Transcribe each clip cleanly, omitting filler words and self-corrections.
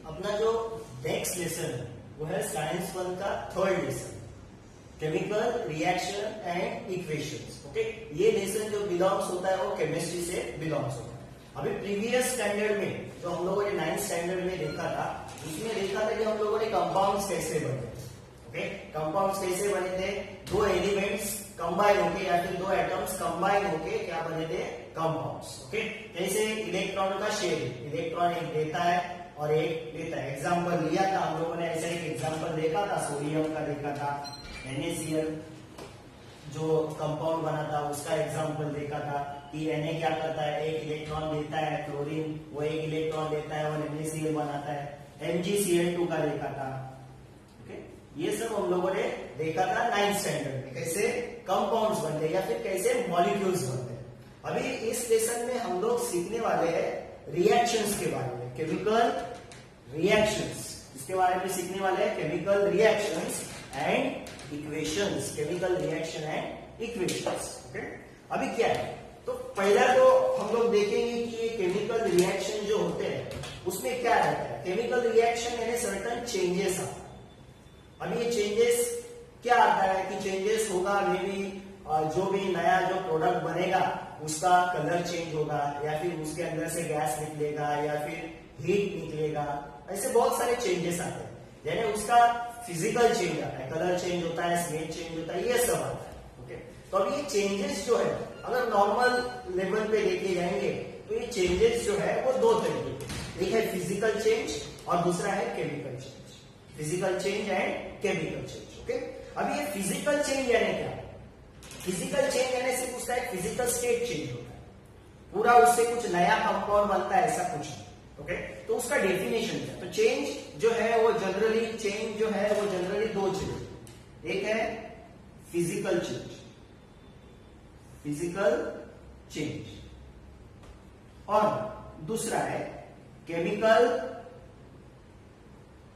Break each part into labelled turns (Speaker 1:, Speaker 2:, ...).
Speaker 1: अपना जो next lesson है वो है साइंस 1 का third lesson, chemical reaction and equations. Okay, ये लेसन जो बिलोंग्स होता है वो केमिस्ट्री से बिलोंग्स होता है। अभी प्रीवियस स्टैंडर्ड में जो हम लोगों ने 9th स्टैंडर्ड में देखा था, उसमें देखा था कि हम लोगों ने कंपाउंड्स कैसे बने। ओके, कंपाउंड्स कैसे बने थे, दो एलिमेंट्स कंबाइन होके या फिर दो एटम्स कंबाइन होके क्या बने थे, कंपाउंड्स। ओके, जैसे इलेक्ट्रॉन का शेयर, इलेक्ट्रॉन एक देता है और एक लेता है। एग्जाम्पल लिया था हम लोगों ने, ऐसा एक एग्जाम्पल देखा था, सोडियम का देखा था, NaCl जो कंपाउंड बना था उसका एग्जाम्पल देखा था कि Na क्या करता है, एक इलेक्ट्रॉन देता है, क्लोरीन वो एक इलेक्ट्रॉन देता है और NaCl बनाता है। MgCl2 का देखा था। ओके, ये सब हम लोगों ने देखा था 9th स्टैंडर्ड में, कैसे कंपाउंड्स बनते हैं या फिर कैसे मॉलिक्यूल्स बनते हैं। अभी इस लेसन में हम लोग सीखने वाले हैं रिएक्शंस के बारे में, केमिकल रिएक्शंस, इसके बारे में सीखने वाले हैं, chemical reactions and equations, chemical reaction and equations. Okay, अभी क्या है, तो पहला तो हम लोग देखेंगे कि ये केमिकल रिएक्शन जो होते हैं उसमें क्या रहता है। केमिकल रिएक्शन यानी सर्टेन चेंजेस आता है। अभी ये चेंजेस क्या आता है कि चेंजेस होगा मे बी जो भी नया जो प्रोडक्ट बनेगा उसका कलर चेंज होगा या फिर उसके अंदर से गैस निकलेगा या फिर हीट निकलेगा, ऐसे बहुत सारे चेंजेस आते हैं। यानी उसका फिजिकल चेंज आता है, कलर चेंज होता है, स्मेल चेंज होता है, ये सब आता है। ओके, तो अब ये चेंजेस जो है अगर नॉर्मल लेवल पे देखे जाएंगे तो ये चेंजेस जो है वो दो तरीके के, एक है फिजिकल चेंज और दूसरा है chemical change. Physical change and chemical change. Okay, अब ये फिजिकल चेंज यानी क्या, फिजिकल चेंज यानी सिर्फ उसका एक फिजिकल स्टेट चेंज होता है, पूरा उससे कुछ नया कंपाउंड बनता है ऐसा कुछ नहीं। ओके, तो उसका डेफिनेशन क्या, तो चेंज जो है वो जनरली, चेंज जो है वो जनरली दो चीज, एक है फिजिकल चेंज, फिजिकल चेंज, और दूसरा है chemical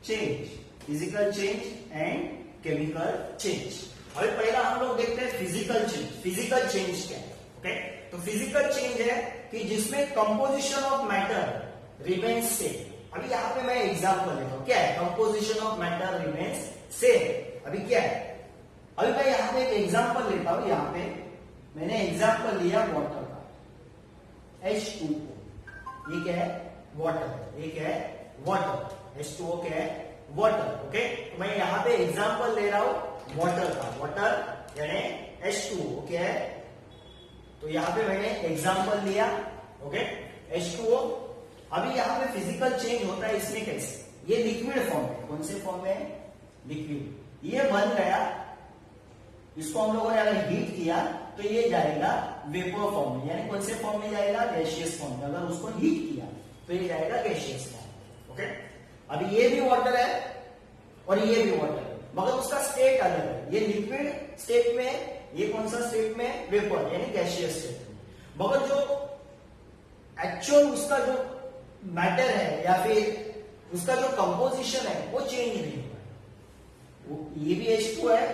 Speaker 1: change, physical change and chemical change. अभी पहला हम लोग देखते हैं फिजिकल चेंज। फिजिकल चेंज क्या है, ओके, तो फिजिकल चेंज है कि जिसमें composition of matter remains same. अभी यहाँ पे मैं एग्जांपल लेता हूं, क्या है, composition of matter remains same. अभी क्या है, अभी मैं यहाँ पे एक एग्जांपल लेता हूं, यहाँ पे मैंने एग्जांपल लिया वाटर का, H2O, ये क्या है, वाटर, ये क्या है, वाटर, H2O क्या है, वाटर। ओके, तो मैं यहाँ पे एग्जांपल ले रहा हूं वाटर का, वाटर यानी H2O क्या है, तो यहाँ पे मैंने एग्जांपल लिया। Okay, H2O। अभी यहाँ पे फिजिकल चेंज होता है इसमें कैसे, ये लिक्विड फॉर्म है, कौन से फॉर्म में, लिक्विड, ये बन गया, इसको हम लोगों ने अगर हीट किया तो ये जाएगा वेपर फॉर्म में, यानी कौन से फॉर्म में जाएगा, गैसियस फॉर्म में। अगर उसको हीट किया तो ये जाएगा गैसियस फॉर्म। ओके, अभी ये भी वाटर है और ये भी वाटर है, मगर उसका स्टेट अलग है, ये लिक्विड स्टेट में, ये कौन सा स्टेट में, वेपर यानी गैसियस स्टेट में। मगर जो एक्चुअल उसका जो मैटर है या फिर उसका जो कंपोजिशन है वो चेंज नहीं हुआ। ये भी H2 है,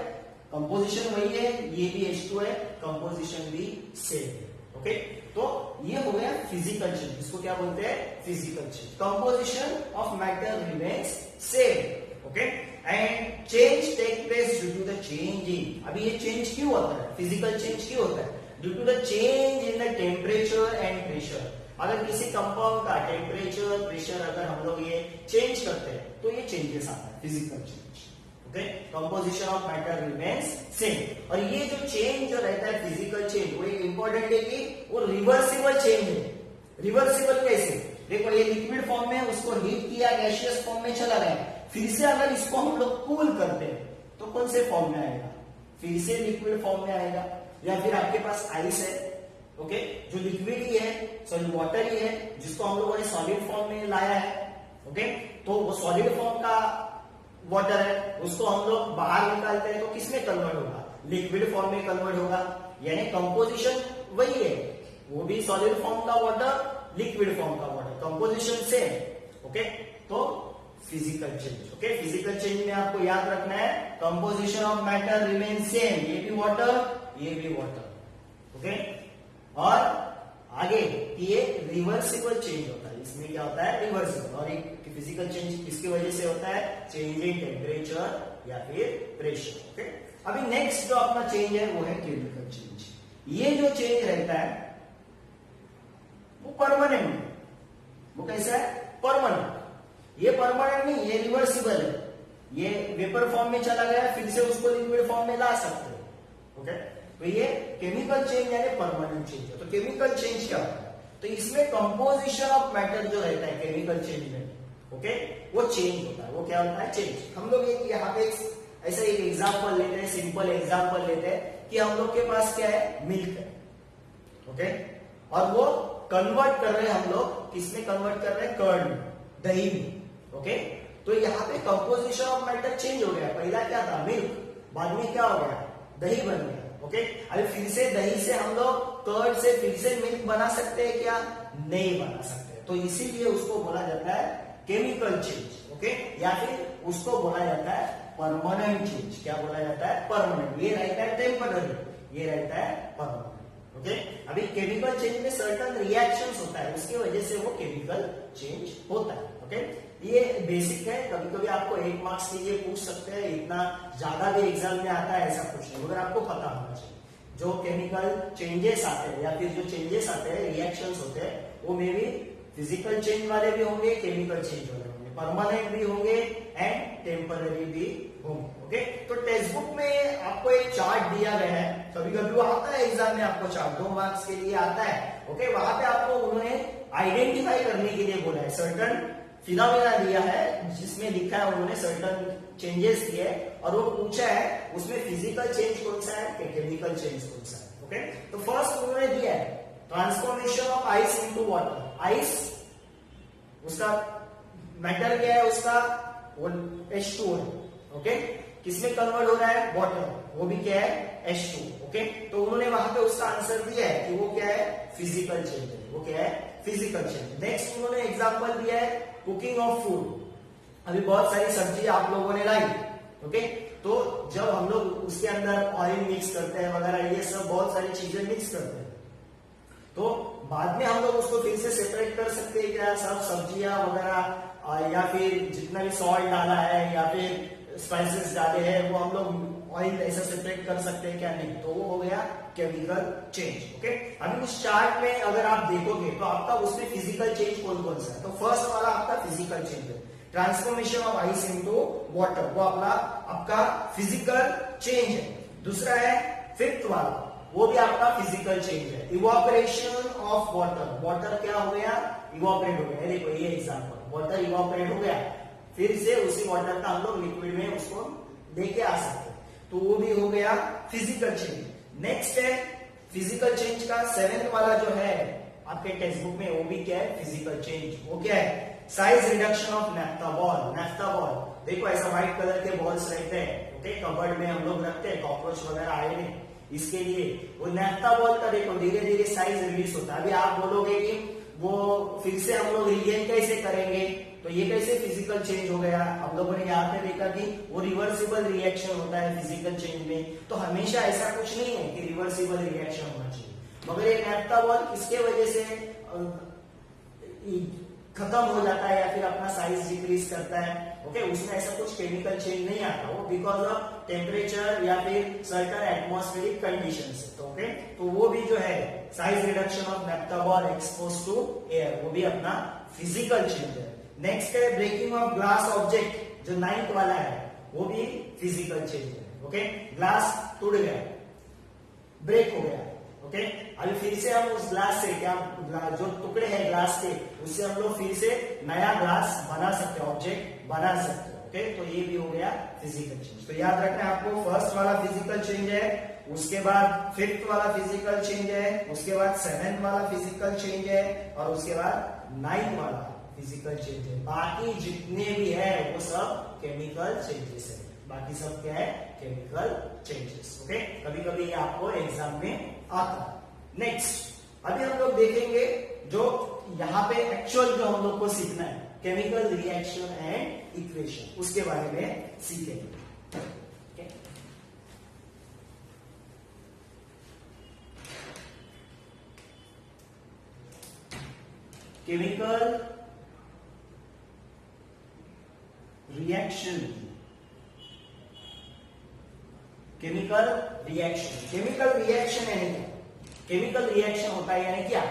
Speaker 1: कंपोजिशन वही है, ये भी H2 है, कंपोजिशन भी सेम है। ओके, तो ये हो गया फिजिकल चेंज, इसको क्या बोलते हैं, physical change. Composition of matter remains same. Okay, and change take place due to the change in. अभी ये चेंज क्यों होता है, फिजिकल चेंज क्यों होता है, due to the change in the temperature and pressure. अगर किसी कंपाउंड का टेम्परेचर, प्रेशर अगर हम लोग ये चेंज करते हैं तो ये चेंजेस आता है, physical change. Okay, composition of matter remains same. और ये जो चेंज जो रहता है फिजिकल चेंज, वो एक इंपॉर्टेंट है कि वो रिवर्सिबल चेंज है। रिवर्सिबल कैसे, देखो ये लिक्विड फॉर्म में, उसको हीट किया, गैसियस फॉर्म में चला गया, फिर से अगर इसको हम लोग कूल करते हैं तो कौन से फॉर्म में आएगा, फिर से लिक्विड फॉर्म में आएगा। या फिर आपके पास आइस है, ओके, जो लिक्विड ही है, सॉरी वाटर ही है, जिसको हम लोगों ने सॉलिड फॉर्म में लाया है। ओके, तो वो सॉलिड फॉर्म का वाटर है, उसको हम लोग बाहर निकालते हैं तो किसमें कन्वर्ट होगा, लिक्विड फॉर्म में कन्वर्ट होगा। यानी कंपोजिशन वही है, वो भी सॉलिड फॉर्म का वाटर, लिक्विड फॉर्म का वाटर, कंपोजिशन सेम। ओके, तो physical change. Okay, physical change में आपको याद रखना है composition of matter remain same, ये भी वाटर, ये भी वाटर। ओके, और आगे कि ये रिवर्सिबल चेंज होता है, इसमें क्या होता है रिवर्सिबल, और एक फिजिकल चेंज किसकी वजह से होता है, चेंज इन टेम्परेचर या फिर प्रेशर। ओके, अभी नेक्स्ट जो अपना चेंज है वो है केमिकल चेंज। ये जो चेंज रहता है वो परमानेंट है, वो कैसा है परमानेंट। ये परमानेंट नहीं, ये रिवर्सिबल है, ये वेपर फॉर्म में चला गया फिर से उसको लिक्विड फॉर्म में ला सकते हो। ओके, तो ये केमिकल चेंज यानी परमानेंट चेंज है। तो केमिकल चेंज क्या होता है, तो इसमें कंपोजिशन ऑफ मैटर जो रहता है केमिकल चेंज में, ओके, वो चेंज होता है। वो क्या होता है चेंज। हम लोग एक यहाँ पे ऐसा एक एग्जांपल लेते हैं, सिंपल एग्जांपल लेते हैं कि हम लोग के पास क्या है मिल्क है, ओके, और वो कन्वर्ट कर रहे हैं हम लोग, किसमें कन्वर्ट कर रहे हैं कर्ड में, दही में। ओके, तो यहाँ पे कंपोजिशन ऑफ मैटर चेंज हो गया, पहला क्या था मिल्क, बाद में क्या हो गया दही बन गया। ओके, अभी फिर से दही से हम लोग कर्ड से फिर से मिल्क बना सकते हैं क्या, नहीं बना सकते। तो इसीलिए उसको बोला जाता है केमिकल चेंज। ओके, या फिर उसको बोला जाता है परमानेंट चेंज। क्या बोला जाता है परमानेंट, ये रहता है टेम्पररी, ये रहता है परमानेंट। ओके, अभी केमिकल चेंज में सर्टन रिएक्शंस होता है, उसकी वजह से वो केमिकल चेंज होता है। ओके, ये बेसिक है, कभी कभी आपको 1 मार्क्स के लिए पूछ सकते हैं, इतना ज्यादा भी एग्जाम में आता है ऐसा कुछ नहीं, मगर आपको पता होना चाहिए जो केमिकल चेंजेस आते हैं या फिर जो चेंजेस आते हैं रिएक्शंस होते हैं, वो मे भी फिजिकल चेंज वाले भी होंगे, केमिकल चेंज वाले होंगे, परमानेंट भी होंगे एंड टेम्पररी भी होंगे। ओके, तो टेक्स्ट बुक में आपको एक चार्ट दिया गया है, कभी कभी वो आता है एग्जाम में आपको चार्ट 2 मार्क्स के लिए आता है। ओके, वहां पे आपको उन्होंने आइडेंटिफाई करने के लिए बोला है, सर्टन फिनोमेना दिया है जिसमें लिखा है उन्होंने सर्टन चेंजेस दिए और वो पूछा है उसमें फिजिकल चेंज कौन सा है, केमिकल चेंज कौन सा है। ओके, तो फर्स्ट उन्होंने दिया है transformation of ice into water. Ice उसका मैटर क्या है, उसका वो H2 है। ओके, किसमें कन्वर्ट हो रहा है वाटर, वो भी क्या है H2। ओके, तो उन्होंने वहां पे उसका आंसर दिया है कि वो क्या है फिजिकल चेंज है, वो क्या है फिजिकल चेंज। नेक्स्ट उन्होंने एग्जांपल दिया है कुकिंग ऑफ फूड। अभी बहुत सारी सब्जी आप लोगों ने लाई, ओके, तो जब हम लोग उसके अंदर ऑयल मिक्स करते हैं वगैरह, ये सब बहुत सारी चीजें मिक्स करते हैं, तो बाद में हम लोग उसको फिर से सेपरेट कर सकते हैं क्या, सब सब्जियां वगैरह या फिर जितना भी सॉल्ट डाला है या फिर स्पाइसेस डाले हैं वो हम लोग ऑयल ऐसा सेपरेट कर सकते हैं क्या, नहीं, तो वो हो गया केमिकल चेंज। ओके, अभी उस चार्ट में अगर आप देखोगे तो आपका उसमें फिजिकल चेंज कौन कौन सा है, तो फर्स्ट वाला आपका फिजिकल चेंज है, transformation of ice into water, वो आपका फिजिकल चेंज है। दूसरा है फिफ्थ वाला, वो भी आपका फिजिकल चेंज है, इवापोरेशन ऑफ वाटर। वाटर क्या हो गया, इवापोरेट हो गया। देखो ये एग्जांपल, वाटर इवापोरेट हो गया, फिर से उसी वाटर का हम लोग लिक्विड में उसको लेके आ सकते हैं, तो वो भी हो गया फिजिकल चेंज। नेक्स्ट है फिजिकल चेंज का 7th वाला जो है आपके टेक्स्ट बुक में, वो भी क्या है फिजिकल चेंज। वो क्या है size reduction of naphtha ball. Naphtha ball देखो ऐसा व्हाइट कलर के बॉल्स रहते हैं, ओके, कबर्ड में हम लोग रखते हैं, कॉकरोच वगैरह आए नहीं, इसके लिए वो नैफ्था बॉल का देखो धीरे धीरे साइज रिलीज होता है। अभी आप बोलोगे कि वो फिर से हम लोग रिगेन कैसे करेंगे, तो ये कैसे फिजिकल चेंज हो गया, हम लोगों ने यहाँ पे देखा कि वो रिवर्सिबल रिएक्शन होता है फिजिकल चेंज में, तो हमेशा ऐसा कुछ नहीं है कि रिवर्सिबल रिएक्शन होना चाहिए, मगर ये नैफ्था बॉल किसके वजह से खत्म हो जाता है या फिर अपना साइज डिक्रीज करता है, ओके, उसमें ऐसा कुछ केमिकल चेंज नहीं आता, वो बिकॉज ऑफ टेम्परेचर या फिर सर्टन एटमॉस्फेरिक कंडीशंस। तो ओके, तो वो भी जो है size reduction of naphtha ball expose to air, वो भी अपना फिजिकल चेंज है। नेक्स्ट है ब्रेकिंग ऑफ ग्लास ऑब्जेक्ट, जो 9th वाला है, वो भी फिजिकल चेंज है। ओके, ग्लास टूट गया, ब्रेक हो गया, ओके, अभी फिर से हम उस ग्लास से क्या, जो टुकड़े हैं ग्लास के, उससे हम लोग फिर से नया ग्लास बना सकते हैं, ऑब्जेक्ट बना सकते हैं। ओके, तो ये भी हो गया फिजिकल चेंज। तो याद रखना आपको, फर्स्ट वाला फिजिकल चेंज है, उसके बाद 5th वाला फिजिकल चेंज है, उसके बाद 7th वाला फिजिकल चेंज है, और उसके बाद 9th वाला फिजिकल चेंज है। बाकी जितने भी है वो सब केमिकल चेंजेस है, बाकी सब क्या है केमिकल चेंजेस। ओके, कभी कभी ये आपको एग्जाम में आता है। नेक्स्ट अभी हम लोग देखेंगे जो यहाँ पे एक्चुअल जो हम लोग को सीखना है, केमिकल रिएक्शन एंड इक्वेशन, उसके बारे में सीखेंगे। Chemical reaction, chemical reaction, chemical reaction यानी क्या? केमिकल रिएक्शन होता है यानी क्या?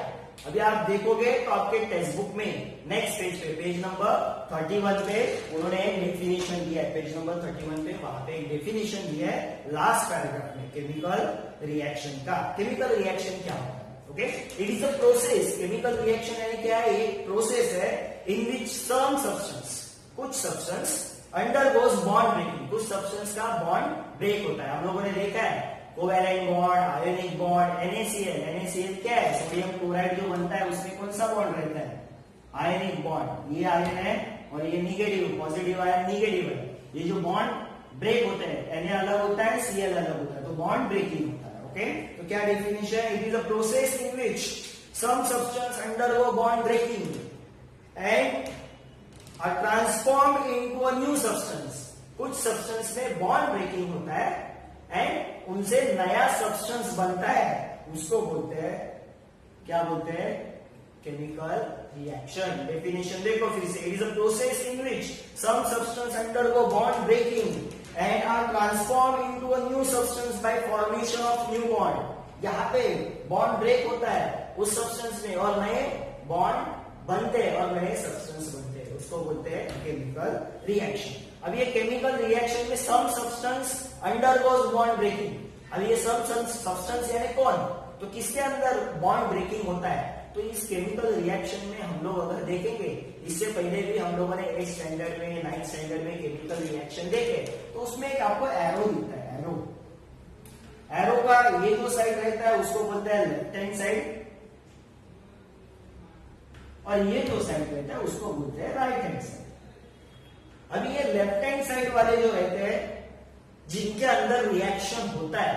Speaker 1: अभी आप देखोगे तो आपके टेक्स्ट बुक में नेक्स्ट पेज पे, पेज नंबर 31 पे उन्होंने एक डेफिनेशन दिया है, पेज नंबर 31 पे वहां पे एक डेफिनेशन दिया है लास्ट पैराग्राफ में केमिकल रिएक्शन का। केमिकल रिएक्शन क्या होता है? Okay, it is a process. Chemical reaction यानी क्या है? एक प्रोसेस है इन विच सम सब्सटेंस, कुछ सब्सटेंस अंडरगोज बॉन्ड ब्रेकिंग, कुछ सब्सटेंस का बॉन्ड ब्रेक होता है। हम लोगों ने देखा है covalent bond, ionic bond, NaCl। NaCl क्या है? सोडियम क्लोराइड जो बनता है उसमें कौन सा बॉन्ड रहता है? Ionic bond. ये आयन है और ये निगेटिव, पॉजिटिव आयन निगेटिव है। ये जो बॉन्ड ब्रेक होते हैं, Na अलग होता है, Cl अलग होता है, तो बॉन्ड ब्रेकिंग होता है। ओके, तो क्या definition? It is a process in which some substance undergo bond breaking and are transformed into a new substance. कुछ सब्सटेंस में बॉन्ड ब्रेकिंग होता है एंड उनसे नया सब्सटेंस बनता है, उसको बोलते हैं, क्या बोलते हैं? Chemical reaction. डेफिनेशन देखो फिर से, it is a process in which some substance undergo bond breaking and are transform into a new substance by formation of new bond. यहाँ पे बॉन्ड ब्रेक होता है उस सब्सटेंस में और नए बॉन्ड बनते हैं और नए सब्सटेंस बनते हैं, उसको बोलते हैं केमिकल रिएक्शन। अब ये केमिकल रिएक्शन में some substance undergoes bond breaking. अब ये सम सब्सटेंस यानी कौन? तो किसके अंदर बॉन्ड ब्रेकिंग होता है? तो इस केमिकल रिएक्शन में हम लोग अगर देखेंगे, इससे पहले भी हम लोगों ने 8th स्टैंडर्ड में, 9th स्टैंडर्ड में केमिकल रिएक्शन देखे, तो उसमें एक आपको एरो दिखता है। एरो, एरो का ये जो साइड रहता है उसको बोलते हैं लेफ्ट हैंड साइड, और ये जो साइड रहता है उसको बोलते हैं राइट हैंड साइड। अभी ये लेफ्ट हैंड साइड वाले जो रहते हैं, जिनके अंदर रिएक्शन होता है,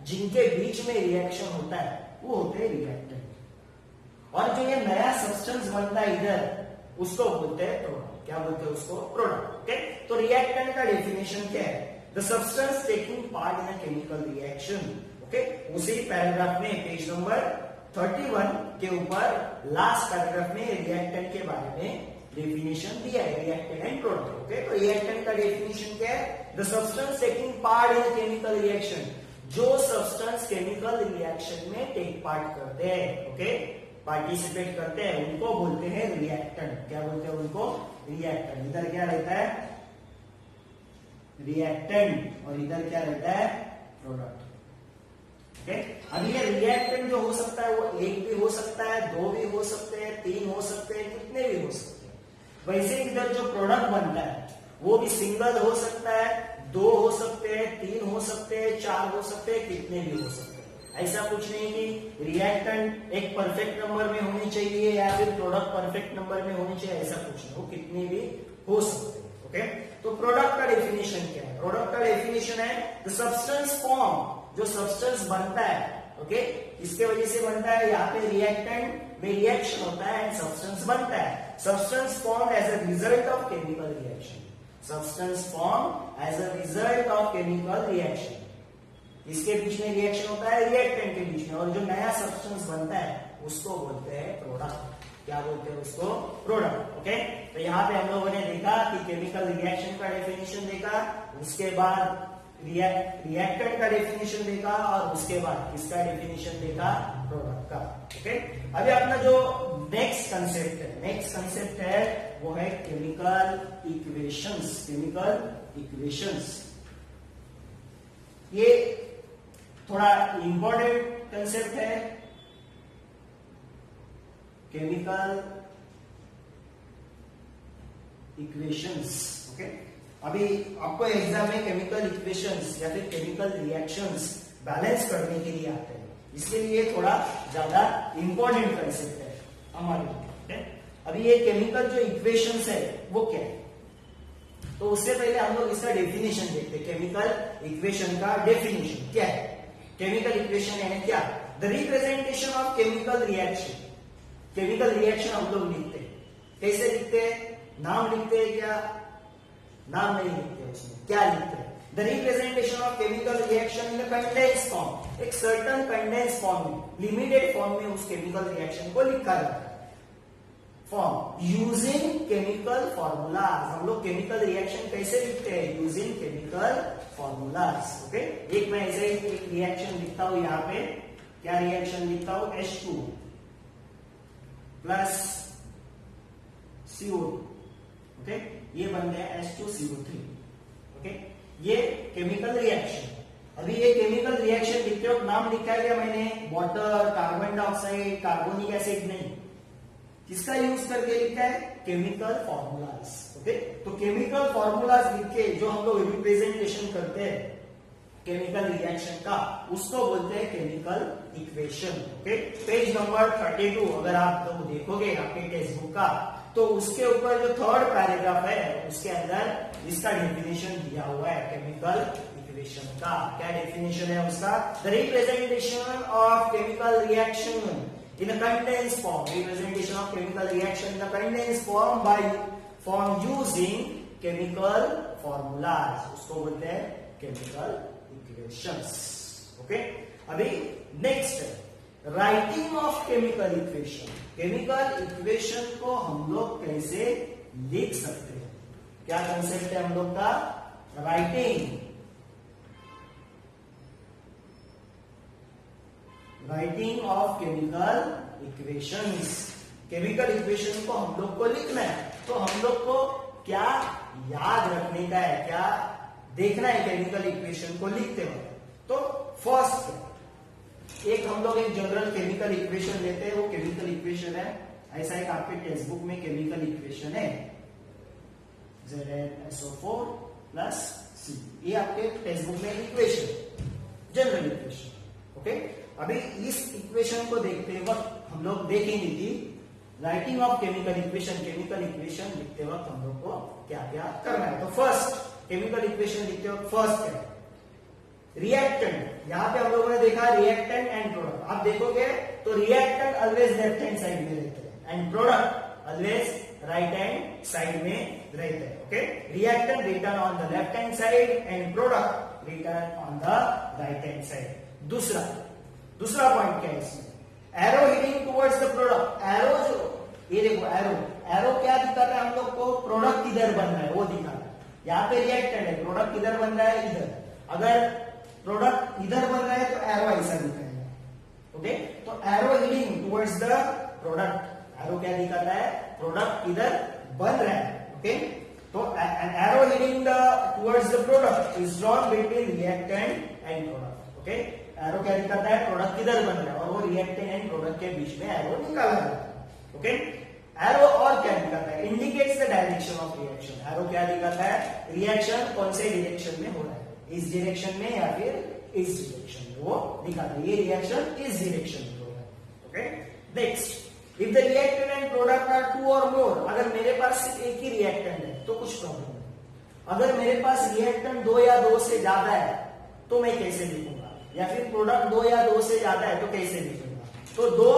Speaker 1: जिनके बीच में रिएक्शन होता है, वो होते हैं रिएक्टेंट। और जो ये नया सब्सटेंस बनता है इधर, उसको बोलते हैं प्रोडक्ट। क्या बोलते हैं उसको? प्रोडक्ट। ओके, तो रिएक्टेंट का डेफिनेशन क्या है? The substance taking part in a chemical reaction. Okay, उसी पैराग्राफ में पेज नंबर 31 के ऊपर लास्ट पैराग्राफ में रिएक्टेंट के बारे में डेफिनेशन दिया है, रिएक्टेंट एंड प्रोडक्ट। ओके, तो रिएक्टेंट का डेफिनेशन क्या है? The substance taking part in chemical reaction, जो सब्सटेंस केमिकल रिएक्शन में टेक पार्ट करते हैं, ओके, पार्टिसिपेट करते हैं, उनको बोलते हैं रिएक्टेंट। क्या बोलते हैं उनको? रिएक्टेंट। इधर क्या रहता है? रिएक्टेंट, और इधर क्या रहता है? प्रोडक्ट। ओके, अब ये रिएक्टेंट जो हो सकता है वो एक भी हो सकता है, दो भी हो सकते हैं, तीन हो सकते हैं, कितने भी हो सकते हैं। वैसे इधर जो प्रोडक्ट बनता है वो भी सिंगल हो सकता है, दो हो सकते हैं, तीन हो सकते हैं, चार हो सकते हैं, कितने भी हो सकते हैं। ऐसा कुछ नहीं कि रिएक्टेंट एक परफेक्ट नंबर में होनी चाहिए या फिर प्रोडक्ट परफेक्ट नंबर में होनी चाहिए, ऐसा कुछ नहीं, वो कितने भी हो सकते हैं। ओके, तो प्रोडक्ट का डेफिनेशन क्या है? प्रोडक्ट का डेफिनेशन है द सब्सटेंस फॉर्म, जो सब्सटेंस बनता है, ओके, इसके वजह से बनता है, यहाँ पे रिएक्टेंट में रिएक्शन होता है एंड सब्सटेंस बनता है। Substance form as a result of chemical reaction, substance form as a result of chemical reaction. इसके बीच में रिएक्शन होता है रिएक्टेंट के बीच में, और जो नया सब्सटेंस बनता है उसको बोलते हैं प्रोडक्ट। क्या बोलते हैं उसको? प्रोडक्ट। ओके, तो यहाँ पे हम लोगों ने देखा कि केमिकल रिएक्शन का डेफिनेशन देखा, उसके बाद रिएक्टेंट का डेफिनेशन देखा, और उसके बाद इसका डेफिनेशन देखा प्रोडक्ट का। ओके, अभी अपना जो नेक्स्ट कंसेप्ट है वो है केमिकल इक्वेशंस। केमिकल इक्वेशंस ये थोड़ा इंपॉर्टेंट कंसेप्ट है। Chemical equations. ओके, अभी आपको एग्जाम में केमिकल इक्वेशंस या फिर केमिकल रिएक्शंस बैलेंस करने के लिए आते हैं, इसके लिए थोड़ा ज्यादा इंपॉर्टेंट कंसेप्ट है हमारे लिए। अभी ये केमिकल जो इक्वेशंस है वो क्या है, तो उससे पहले हम लोग इसका डेफिनेशन देखते हैं। केमिकल इक्वेशन का डेफिनेशन क्या है? केमिकल इक्वेशन यानी क्या? The representation of chemical reaction. Chemical reaction हम लोग लिखते हैं, कैसे लिखते हैं? नाम लिखते हैं क्या? नाम नहीं लिखते, उसमें क्या लिखते हैं? The representation of chemical reaction in condense form, एक सर्टन कंडेंस फॉर्म में, लिमिटेड फॉर्म में उस केमिकल रिएक्शन को लिखा जाता है। Form using chemical formulas. हम लोग केमिकल रिएक्शन कैसे लिखते हैं? Using chemical formulas. ओके, एक मैं ऐसे एक रिएक्शन लिखता हूं यहाँ पे। क्या रिएक्शन लिखता हूं? H2 plus CO2। ओके, ये बन गया H2CO3। ओके, ये केमिकल रिएक्शन। अभी ये केमिकल रिएक्शन लिखते वक्त नाम लिखा है क्या मैंने? Water, carbon dioxide, carbonic acid नहीं। किसका यूज करके लिखा है? Chemical formulas. ओके, तो केमिकल फॉर्मूलाज लिख के जो हम लोग रिप्रेजेंटेशन करते हैं केमिकल रिएक्शन का, उसको बोलते हैं chemical equation. Okay, page number 32 अगर आप लोग देखोगे आपके टेक्स्ट बुक का, तो उसके ऊपर जो थर्ड पैराग्राफ है उसके अंदर इसका डेफिनेशन दिया हुआ है केमिकल इक्वेशन का। क्या डेफिनेशन है उसका? The representation of chemical reaction in a condensed form, representation of chemical reaction in a condensed form by form using chemical formulas, उसको बोलते हैं chemical equations। ओके, अभी नेक्स्ट है writing of chemical equation. Chemical equation को हम लोग कैसे लिख सकते हैं? क्या कंसेप्ट है हम लोग का? Writing of chemical equations. Chemical equation को हम लोग को लिखना है, तो हम लोग को क्या याद रखने का है, क्या देखना है केमिकल इक्वेशन को लिखते वक्त? तो फर्स्ट एक हम लोग एक जनरल केमिकल इक्वेशन लेते हैं। वो केमिकल इक्वेशन है ऐसा, एक आपके टेक्स्ट बुक में केमिकल इक्वेशन है ZnSO4 प्लस C। ये आपके टेक्स्ट बुक में इक्वेशन, जनरल इक्वेशन। ओके, अभी इस इक्वेशन को देखते वक्त हम लोग देखेंगे कि राइटिंग ऑफ केमिकल इक्वेशन लिखते वक्त हम लोग को क्या क्या करना है। तो फर्स्ट केमिकल इक्वेशन लिखते वक्त फर्स्ट है रिएक्टेंट। यहां पे हम लोगों ने देखा रिएक्टेंट एंड प्रोडक्ट। आप देखोगे तो reactant always left hand side में रहते हैं and product always right hand side में रहते हैं। Okay, reactant written on the left hand side and product written on the right hand side. दूसरा पॉइंट क्या है इसमें? Arrow heading towards the product. Arrow जो ये देखो, एरो क्या दिखाता है हम लोग को? प्रोडक्ट किधर बन रहा है वो दिखाता है। यहाँ पे रिएक्टेंट है, प्रोडक्ट किधर बन रहा है? इधर। अगर प्रोडक्ट इधर बन रहा है तो एरो ऐसा दिखाएगा। ओके, तो arrow heading towards the product. Arrow क्या दिखाता है? प्रोडक्ट किधर बन रहा है। ओके, तो an arrow heading towards the product is drawn between reactant and product. Okay, arrow क्या दिखाता है? प्रोडक्ट किधर बन रहा है, और वो रिएक्टेंट एंड प्रोडक्ट के बीच में एरो निकाला जाता है। ओके, एरो और क्या दिखाता है? Indicates the direction of reaction. Arrow क्या दिखाता है? रिएक्शन कौन से डायरेक्शन में हो रहा है, इस डायरेक्शन में या फिर इस डायरेक्शन में, वो दिखाता है। ये रिएक्शन इस डायरेक्शन में हो रहा है। Okay, next, if the reactant and product are 2 or मोर। अगर मेरे पास सिर्फ एक ही रिएक्टेंट है तो कुछ प्रॉब्लम नहीं। अगर मेरे पास रिएक्टेंट 2 या 2 से ज्यादा है तो मैं कैसे लिखूंगा? या फिर प्रोडक्ट 2 या 2 से ज्यादा है तो कैसे लिखूंगा? तो दो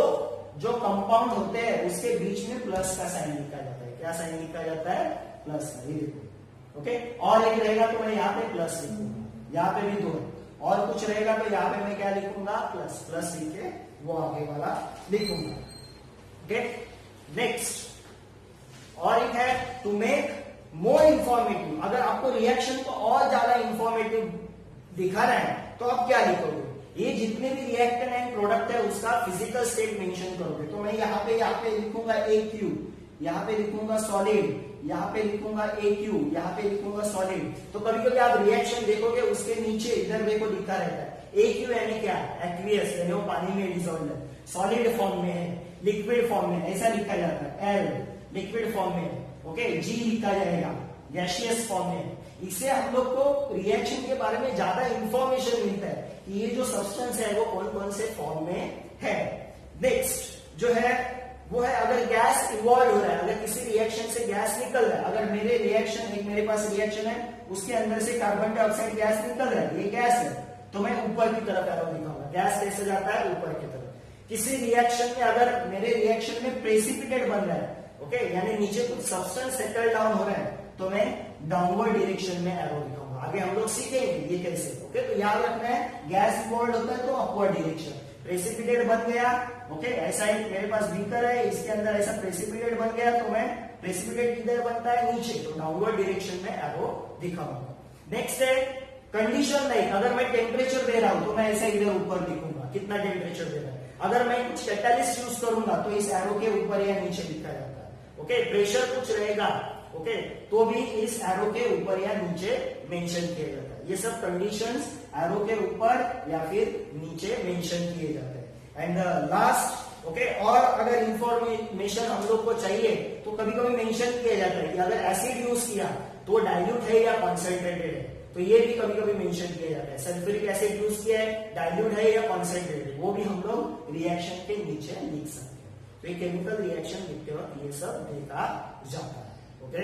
Speaker 1: जो कंपाउंड होते हैं उसके बीच में प्लस का साइन लिखा जाता है। क्या साइन लिखा जाता है? प्लस का। ये देखो। ओके, और एक रहेगा तो मैं यहाँ पे प्लस लिखूंगा, यहाँ पे भी 2 है। और कुछ रहेगा तो यहाँ पे मैं क्या लिखूंगा? प्लस लिख के वो आगे वाला लिखूंगा। ओके, नेक्स्ट, और एक है टू मेक मोर इंफॉर्मेटिव। अगर आपको रिएक्शन को और ज्यादा इंफॉर्मेटिव दिखाना है तो आप क्या लिखोगे? ये जितने भी रिएक्टेंट एंड प्रोडक्ट है उसका फिजिकल स्टेट मेंशन करोगे। तो मैं यहाँ पे लिखूंगा AQ, यहाँ पे लिखूंगा सॉलिड, यहाँ पे लिखूंगा AQ, यहाँ पे लिखूंगा सॉलिड। तो कभी कभी आप रिएक्शन देखोगे उसके नीचे इधर देखो लिखा रहता है AQ यानी क्या? एक्वियस, यानी वो पानी में डिसॉल्व है। सॉलिड फॉर्म में है, लिक्विड फॉर्म में, ऐसा लिखा जाता है। L लिक्विड फॉर्म में। ओके, G लिखा जाएगा गैसियस फॉर्म में। इससे हम लोग को रिएक्शन के बारे में ज्यादा इंफॉर्मेशन मिलता है कि ये जो सब्सटेंस है वो कौन कौन से फॉर्म में है। नेक्स्ट जो है वो है अगर गैस इवॉल्व हो रहा है, अगर किसी रिएक्शन से गैस निकल रहा है। अगर मेरे पास रिएक्शन है उसके अंदर से कार्बन डाइऑक्साइड गैस निकल रहा है, ये गैस है, तो मैं ऊपर की तरफ एरो दिखाऊंगा। गैस कैसे जाता है? ऊपर की तरफ। किसी रिएक्शन में अगर मेरे रिएक्शन में प्रेसिपिटेट बन रहा है, ओके, यानी नीचे कुछ सब्सटेंस सेटल डाउन हो रहा है, तो मैं डाउनवर्ड डायरेक्शन में एरो दिखाऊंगा। आगे हम लोग सीखेंगे ये कैसे। ओके, तो याद रखना है गैस इवॉल्व होता है तो अपवर्ड डायरेक्शन, प्रेसिपिटेट बन गया। ओके, ऐसा एक मेरे पास बीकर है, इसके अंदर ऐसा प्रेसिपिटेट बन गया, तो मैं प्रेसिपिटेट किधर बनता है, नीचे, तो डाउनवर्ड डायरेक्शन में एरो दिखाऊंगा। नेक्स्ट है कंडीशन लाइक, अगर मैं टेम्परेचर दे रहा हूं तो मैं ऐसे इधर ऊपर लिखूंगा कितना टेम्परेचर दे रहा है। अगर मैं कुछ कैटालिस्ट यूज करूंगा तो इस एरो के ऊपर या नीचे लिखा जाता है। ओके, प्रेशर कुछ रहेगा, ओके, तो भी इस एरो के ऊपर या नीचे मेंशन किया जाता है। ये सब कंडीशंस एरो के ऊपर या फिर नीचे मेंशन किए जाते हैं। एंड लास्ट, ओके, और अगर इंफॉर्मेशन हम लोग को चाहिए तो कभी कभी मेंशन किया जाता है कि अगर एसिड यूज किया तो डाइल्यूट है या कॉन्सेंट्रेटेड है, तो ये भी कभी कभी मेंशन किया जाता है। सल्फ्यूरिक एसिड यूज किया है, डाइल्यूट है या कॉन्सेंट्रेटेड, वो भी हम लोग रिएक्शन के नीचे लिख सकते हैं। तो ये केमिकल रिएक्शन लिखते वक्त ये सब देखा जाता है। ओके।